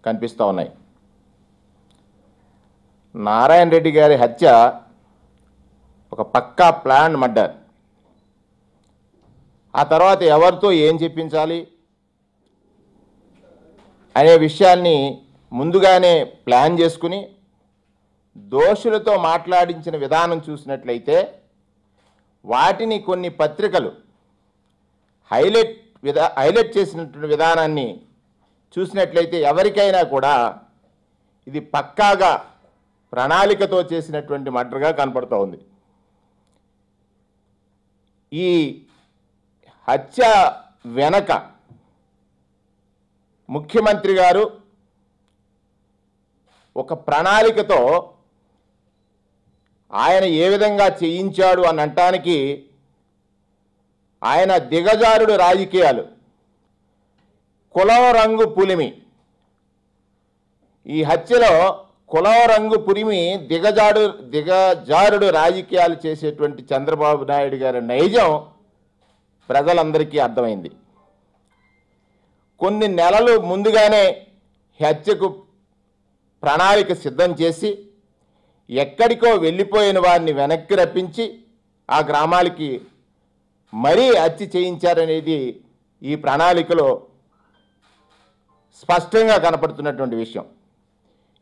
కనిపిస్తూ ఉన్నాయి. నారాయణ రెడ్డి గారి హత్య ఒక పక్కా ప్లాన్ మర్డర్. ఆ తర్వాత ఎవరితో ఏం చెప్పించాలి అనే విషయాన్ని ముందుగానే ప్లాన్ చేసుకుని దోషులతో మాట్లాడించిన విధానం చూసినట్లయితే వాటిని కొన్ని పత్రికలు హైలైట్ చేసినటువంటి విధానాన్ని చూసినట్లయితే ఎవరికైనా కూడా ఇది పక్కాగా ప్రణాళికతో చేసినటువంటి మర్డర్గా కనపడుతూ ఉంది. ఈ హత్య వెనక ముఖ్యమంత్రి గారు ఒక ప్రణాళికతో ఆయన ఏ విధంగా చేయించాడు అని అనటానికి ఆయన దిగజారుడు రాజకీయాలు, కులం రంగు పులిమి, ఈ హత్యలో కులం రంగు పులిమి దిగజారుడు రాజకీయాలు చేసేటువంటి చంద్రబాబు నాయుడు గారి నైజం ప్రజలందరికీ అర్థమైంది. కొన్ని నెలలు ముందుగానే హత్యకు ప్రణాళిక సిద్ధం చేసి ఎక్కడికో వెళ్ళిపోయిన వారిని వెనక్కి రప్పించి ఆ గ్రామాలకి మరీ హత్య చేయించారనేది ఈ ప్రణాళికలో స్పష్టంగా కనపడుతున్నటువంటి విషయం.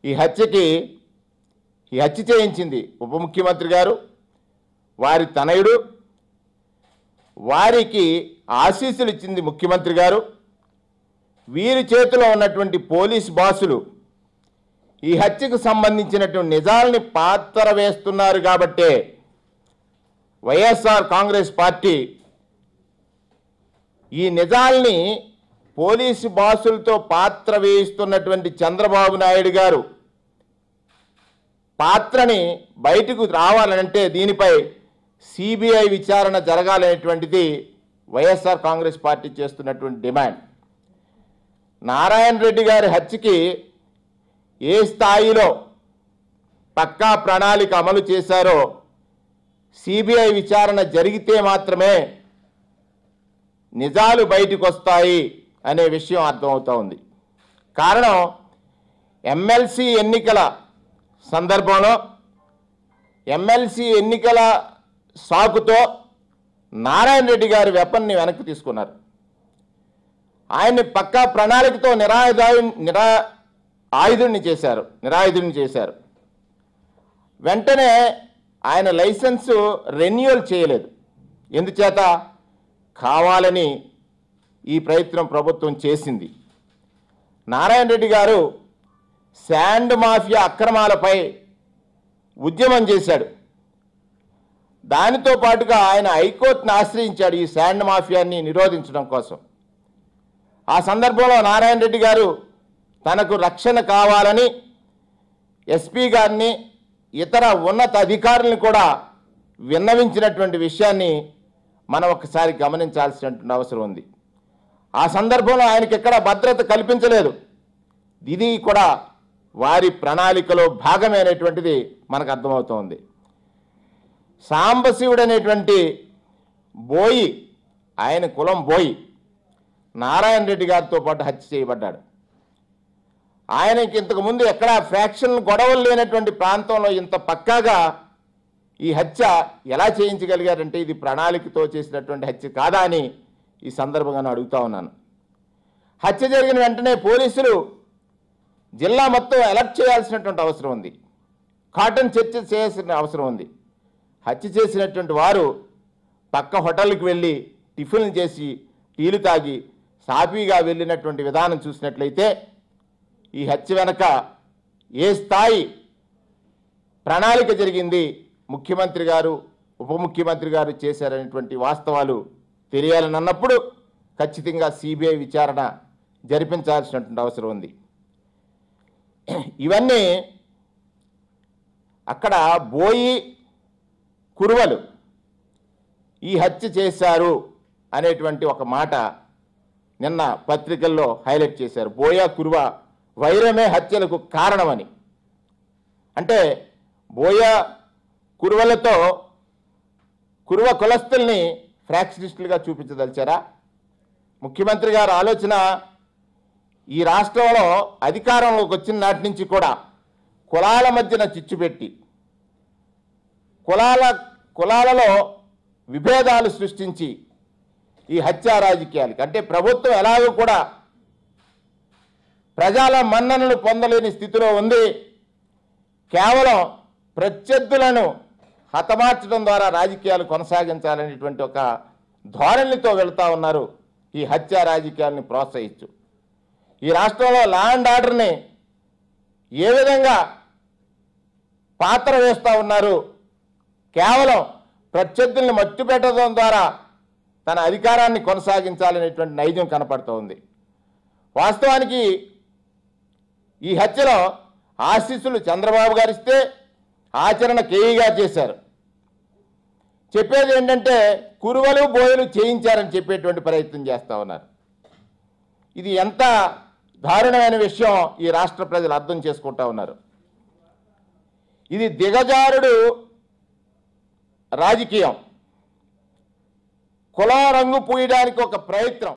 ఈ హత్య చేయించింది ఉప ముఖ్యమంత్రి గారు, వారి తనయుడు, వారికి ఆశీస్సులు ఇచ్చింది ముఖ్యమంత్రి గారు. వీరి చేతిలో ఉన్నటువంటి పోలీస్ బాసులు ఈ హత్యకు సంబంధించినటువంటి నిజాలని పాత్ర వేస్తున్నారు. కాబట్టే వైఎస్ఆర్ కాంగ్రెస్ పార్టీ ఈ నిజాల్ని పోలీసు బాసులతో పాత్ర వేయిస్తున్నటువంటి చంద్రబాబు నాయుడు గారు పాత్రని బయటకు రావాలంటే దీనిపై సిబిఐ విచారణ జరగాలనేటువంటిది వైఎస్ఆర్ కాంగ్రెస్ పార్టీ చేస్తున్నటువంటి డిమాండ్. నారాయణ రెడ్డి గారి హత్యకి ఏ స్థాయిలో పక్కా ప్రణాళిక అమలు చేశారో సిబిఐ విచారణ జరిగితే మాత్రమే నిజాలు బయటకు వస్తాయి అనే విషయం అర్థమవుతూ ఉంది. కారణం ఎమ్మెల్సీ ఎన్నికల సందర్భంలో ఎమ్మెల్సీ ఎన్నికల సాకుతో నారాయణ రెడ్డి గారి వెపన్ని వెనక్కి తీసుకున్నారు. ఆయన్ని పక్కా ప్రణాళికతో నిరాయుధుడిని చేశారు. వెంటనే ఆయన లైసెన్సు రెన్యూవల్ చేయలేదు. ఎందుచేత కావాలని ఈ ప్రయత్నం ప్రభుత్వం చేసింది. నారాయణ రెడ్డి గారు శాండ్ మాఫియా అక్రమాలపై ఉద్యమం చేశాడు. దానితో పాటుగా ఆయన హైకోర్టును ఆశ్రయించాడు ఈ శాండ్ మాఫియాని నిరోధించడం కోసం. ఆ సందర్భంలో నారాయణ రెడ్డి గారు తనకు రక్షణ కావాలని ఎస్పీ గారిని, ఇతర ఉన్నత అధికారులను కూడా విన్నవించినటువంటి విషయాన్ని మనం ఒకసారి గమనించాల్సినటువంటి అవసరం ఉంది. ఆ సందర్భంలో ఆయనకి ఎక్కడ భద్రత కల్పించలేదు. ఇది కూడా వారి ప్రణాళికలో భాగమైనటువంటిది మనకు అర్థమవుతోంది. సాంబశివుడు అనేటువంటి బోయి, ఆయన కులం బోయి, నారాయణ రెడ్డి గారితో పాటు హత్య చేయబడ్డాడు. ఆయనకి ఇంతకుముందు ఎక్కడా ఫ్యాక్షన్ గొడవలు లేనటువంటి ప్రాంతంలో ఇంత పక్కాగా ఈ హత్య ఎలా చేయించగలిగారంటే ఇది ప్రణాళికతో చేసినటువంటి హత్య కాదా అని ఈ సందర్భంగా అడుగుతా ఉన్నాను. హత్య జరిగిన వెంటనే పోలీసులు జిల్లా మొత్తం అలర్ట్ చేయాల్సినటువంటి అవసరం ఉంది. కాటన్ చర్చ చేయాల్సిన అవసరం ఉంది. హత్య చేసినటువంటి వారు పక్క హోటల్కి వెళ్ళి టిఫిన్లు చేసి టీలు తాగి సాఫీగా వెళ్ళినటువంటి విధానం చూసినట్లయితే ఈ హత్య వెనక ఏ స్థాయి ప్రణాళిక జరిగింది, ముఖ్యమంత్రి గారు, ఉప ముఖ్యమంత్రి గారు చేశారనేటువంటి వాస్తవాలు తెలియాలని అన్నప్పుడు ఖచ్చితంగా సిబిఐ విచారణ జరిపించాల్సినటువంటి అవసరం ఉంది. ఇవన్నీ అక్కడ బోయి కురువలు ఈ హత్య చేశారు అనేటువంటి ఒక మాట నిన్న పత్రికల్లో హైలైట్ చేశారు. బోయా కురువ వైరమే హత్యలకు కారణమని. అంటే బోయా కురువలతో కురువ కులస్తుల్ని ఫ్రాక్షనిస్టులుగా చూపించదలిచారా? ముఖ్యమంత్రి గారు ఆలోచన ఈ రాష్ట్రంలో అధికారంలోకి వచ్చిన నాటి నుంచి కూడా కులాల మధ్యన చిచ్చు పెట్టి కులాలలో విభేదాలు సృష్టించి ఈ హత్యా రాజకీయాలకి అంటే ప్రభుత్వం ఎలాగో కూడా ప్రజల మన్ననలు పొందలేని స్థితిలో ఉంది. కేవలం ప్రత్యర్థులను హతమార్చడం ద్వారా రాజకీయాలు కొనసాగించాలనేటువంటి ఒక ధోరణితో వెళ్తా ఉన్నారు. ఈ హత్యా రాజకీయాలను ప్రోత్సహించు ఈ రాష్ట్రంలో లా అండ్ ఆర్డర్ని ఏ విధంగా పాత్ర వేస్తూ ఉన్నారు. కేవలం ప్రత్యర్థుల్ని మట్టుపెట్టడం ద్వారా తన అధికారాన్ని కొనసాగించాలనేటువంటి నైజం కనపడుతూ ఉంది. వాస్తవానికి ఈ హత్యలో ఆశీస్సులు చంద్రబాబు గారు ఇస్తే ఆచరణ కేఈ గారు చేశారు. చెప్పేది ఏంటంటే కురువలు బోయలు చేయించారని చెప్పేటువంటి ప్రయత్నం చేస్తూ ఉన్నారు. ఇది ఎంత దారుణమైన విషయం ఈ రాష్ట్ర ప్రజలు అర్థం చేసుకుంటా ఉన్నారు. ఇది దిగజారుడు రాజకీయం, కుల రంగు పూయడానికి ఒక ప్రయత్నం.